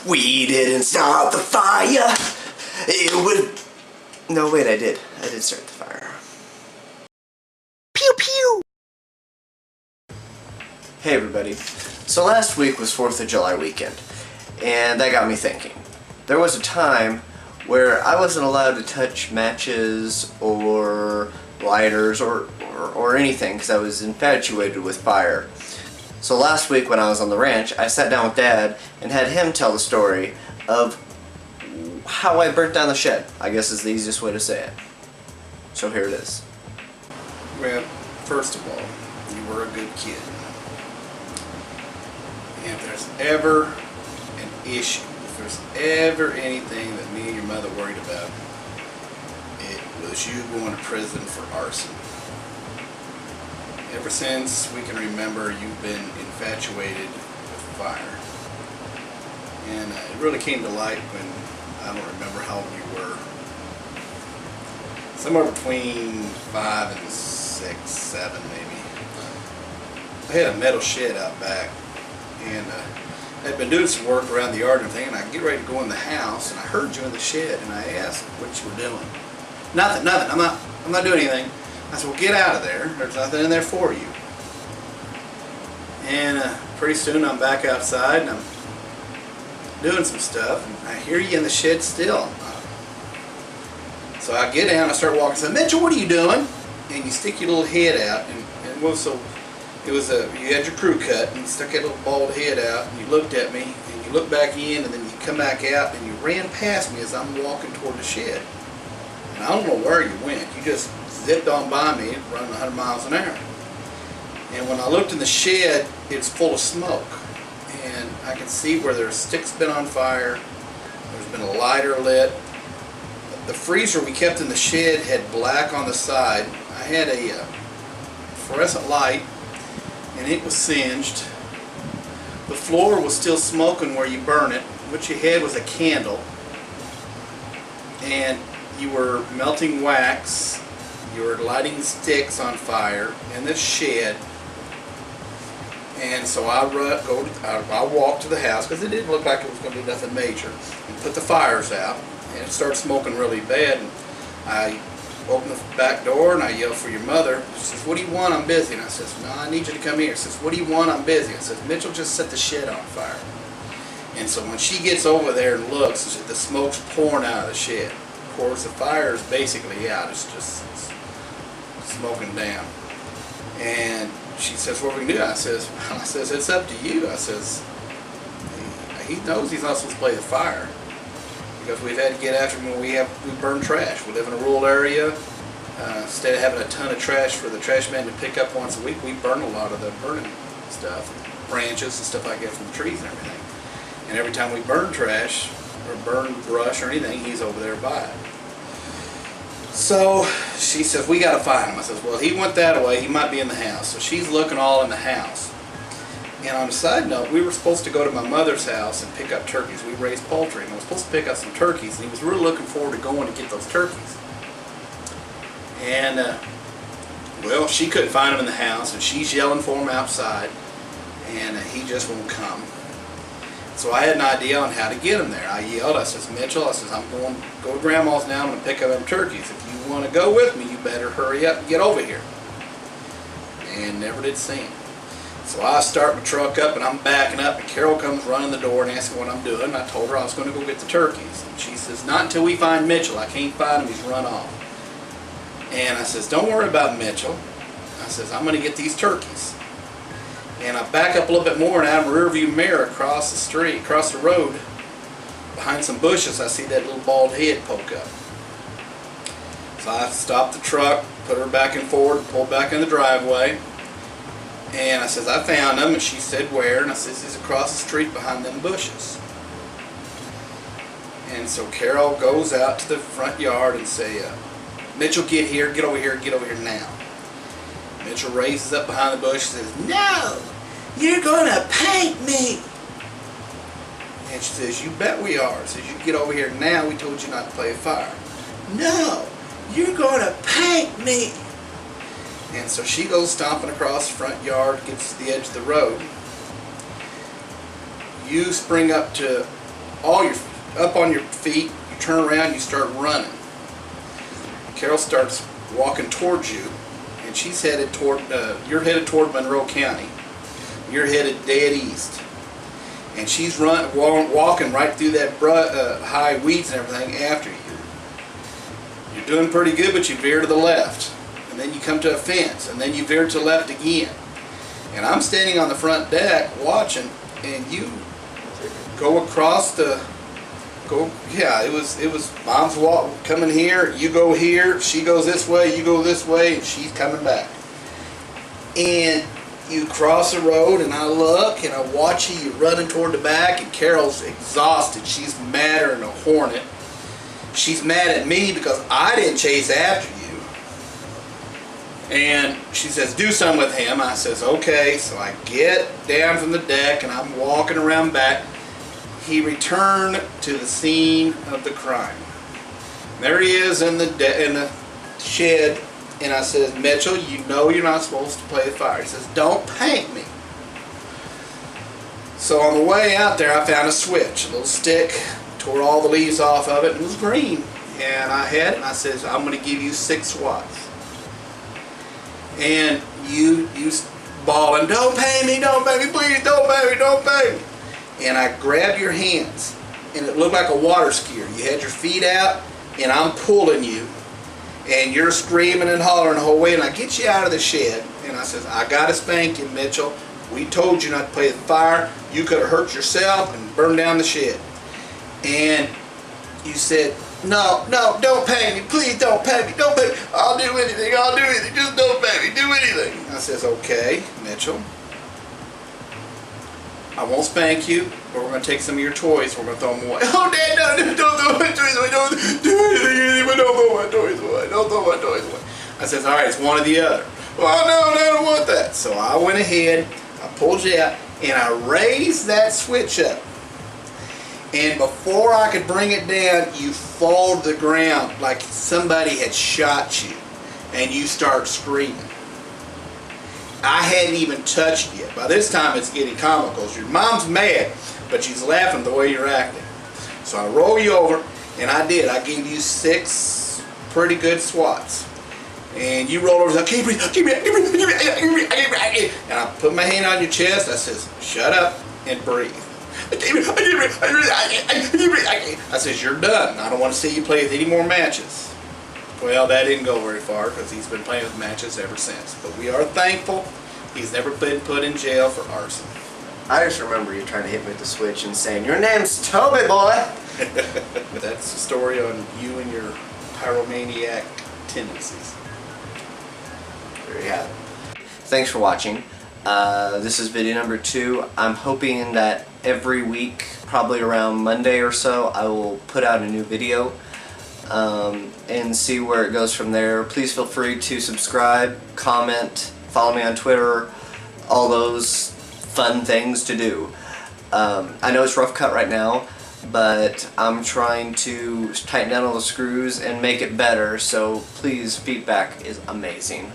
We didn't start the fire. It was... No, wait, I did. I did start the fire. Pew pew! Hey everybody. So last week was 4th of July weekend, and that got me thinking. There was a time where I wasn't allowed to touch matches or lighters or anything because I was infatuated with fire. So last week when I was on the ranch, I sat down with Dad and had him tell the story of how I burnt down the shed, I guess is the easiest way to say it. So here it is. Well, first of all, you were a good kid. And if there's ever an issue, if there's ever anything that me and your mother worried about, it was you going to prison for arson. Ever since we can remember, you've been infatuated with fire. And it really came to light when, I don't remember how old you were, somewhere between 5 and 6, 7 maybe. I had a metal shed out back, and I'd been doing some work around the yard and everything, and I get ready to go in the house, and I heard you in the shed, and I asked what you were doing. Nothing, I'm not doing anything. I said, well, get out of there. There's nothing in there for you. And pretty soon I'm back outside and I'm doing some stuff, and I hear you in the shed still. So I get down, I start walking. I said, Mitchell, what are you doing? And you stick your little head out, and well, so it was you had your crew cut, and you stuck that little bald head out, and you looked at me, and you looked back in, and then you come back out, and you ran past me as I'm walking toward the shed. And I don't know where you went. You just zipped on by me running 100 miles an hour. And when I looked in the shed, it's full of smoke. And I can see where there's sticks been on fire. There's been a lighter lit. The freezer we kept in the shed had black on the side. I had a fluorescent light, and it was singed. The floor was still smoking where you burn it. What you had was a candle. And you were melting wax. You were lighting sticks on fire in this shed. And so I walked to the house, because it didn't look like it was going to be nothing major, and put the fires out, and it started smoking really bad. And I opened the back door and I yelled for your mother. She says, what do you want? I'm busy. And I says, no, I need you to come here. She says, what do you want? I'm busy. I says, Mitchell just set the shed on fire. And so when she gets over there and looks, the smoke's pouring out of the shed. Of course, the fire is basically out. It's just smoking down. And she says, what are we going to do? I says, it's up to you. I says, he knows he's not supposed to play the fire, because we've had to get after him when we burn trash. We live in a rural area. Instead of having a ton of trash for the trash man to pick up once a week, we burn a lot of the burning stuff, branches and stuff like that from the trees and everything. And every time we burn trash or burn brush or anything, he's over there by it. So she says, we got to find him. I says, well, he went that way. He might be in the house. So she's looking all in the house. And on a side note, we were supposed to go to my mother's house and pick up turkeys. We raised poultry, and I was supposed to pick up some turkeys, and he was really looking forward to going to get those turkeys. And, well, she couldn't find him in the house, and she's yelling for him outside, and he just won't come. So I had an idea on how to get him there. I yelled, I says, Mitchell, I says, I'm going to go to Grandma's now, I'm going to pick up them turkeys. If you want to go with me, you better hurry up and get over here. And never did see him. So I start my truck up, and I'm backing up, and Carol comes running the door and asking what I'm doing. And I told her I was going to go get the turkeys. And she says, not until we find Mitchell. I can't find him, he's run off. And I says, don't worry about Mitchell. I says, I'm going to get these turkeys. And I back up a little bit more, and out of a rear view mirror across the street, across the road, behind some bushes, I see that little bald head poke up. So I stopped the truck, put her back and forward, pulled back in the driveway, and I says, I found him. And she said, where? And I says, he's across the street behind them bushes. And so Carol goes out to the front yard and say, Mitchell, get here, get over here now. Mitchell raises up behind the bush and says, no, you're going to paint me. And she says, you bet we are. Says, you get over here now, we told you not to play a fire. No, you're going to paint me. And so she goes stomping across the front yard, gets to the edge of the road. You spring up to all your up on your feet, you turn around, you start running. Carol starts walking towards you, and she's headed toward, you're headed toward Monroe County. You're headed dead east. And she's walking right through that high weeds and everything after you. You're doing pretty good, but you veer to the left. And then you come to a fence, and then you veer to the left again. And I'm standing on the front deck watching, and you go across the, it was Mom's coming here, you go here, she goes this way, you go this way, and she's coming back. And you cross the road, and I look, and I watch you, you're running toward the back, and Carol's exhausted. She's madder than a hornet. She's mad at me because I didn't chase after you. And she says, do something with him. I says, okay. So I get down from the deck, and I'm walking around back. He returned to the scene of the crime. There he is in the shed. And I says, Mitchell, you know you're not supposed to play the fire. He says, don't paint me. So on the way out there, I found a switch, a little stick, tore all the leaves off of it, and it was green. And I had it, and I says, I'm going to give you 6 swats. And you bawling, don't paint me, please, don't paint me. And I grabbed your hands, and it looked like a water skier. You had your feet out, and I'm pulling you. And you're screaming and hollering the whole way, and I get you out of the shed, and I says, I gotta spank you, Mitchell. We told you not to play the fire. You could have hurt yourself and burned down the shed. And you said, no, don't pay me. Please don't pay me. Don't pay me. I'll do anything. Just don't pay me. Do anything. I says, okay, Mitchell. I won't spank you, but we're going to take some of your toys. We're going to throw them away. Oh, Dad, no, don't throw my toys away. Don't do anything. Don't throw my toys away. Don't throw my toys away. I says, all right, it's one or the other. Well, no, I don't want that. So I went ahead, I pulled you out, and I raised that switch up. And before I could bring it down, you fall to the ground like somebody had shot you, and you start screaming. I hadn't even touched you yet. By this time, it's getting comical. Your mom's mad, but she's laughing the way you're acting. So I roll you over, and I did. I gave you 6 pretty good swats. And you rolled over and said, keep breathing. And I put my hand on your chest. I says, shut up and breathe. I says, you're done. I don't want to see you play with any more matches. Well, that didn't go very far because he's been playing with matches ever since. But we are thankful he's never been put in jail for arson. I just remember you trying to hit me with the switch and saying, your name's Toby, boy. That's the story on you and your pyromaniac tendencies. There you have it. Thanks for watching. This is video number 2. I'm hoping that every week, probably around Monday or so, I will put out a new video. And see where it goes from there. Please feel free to subscribe, comment, follow me on Twitter, all those fun things to do. I know it's rough cut right now, but I'm trying to tighten down all the screws and make it better, so please, feedback is amazing.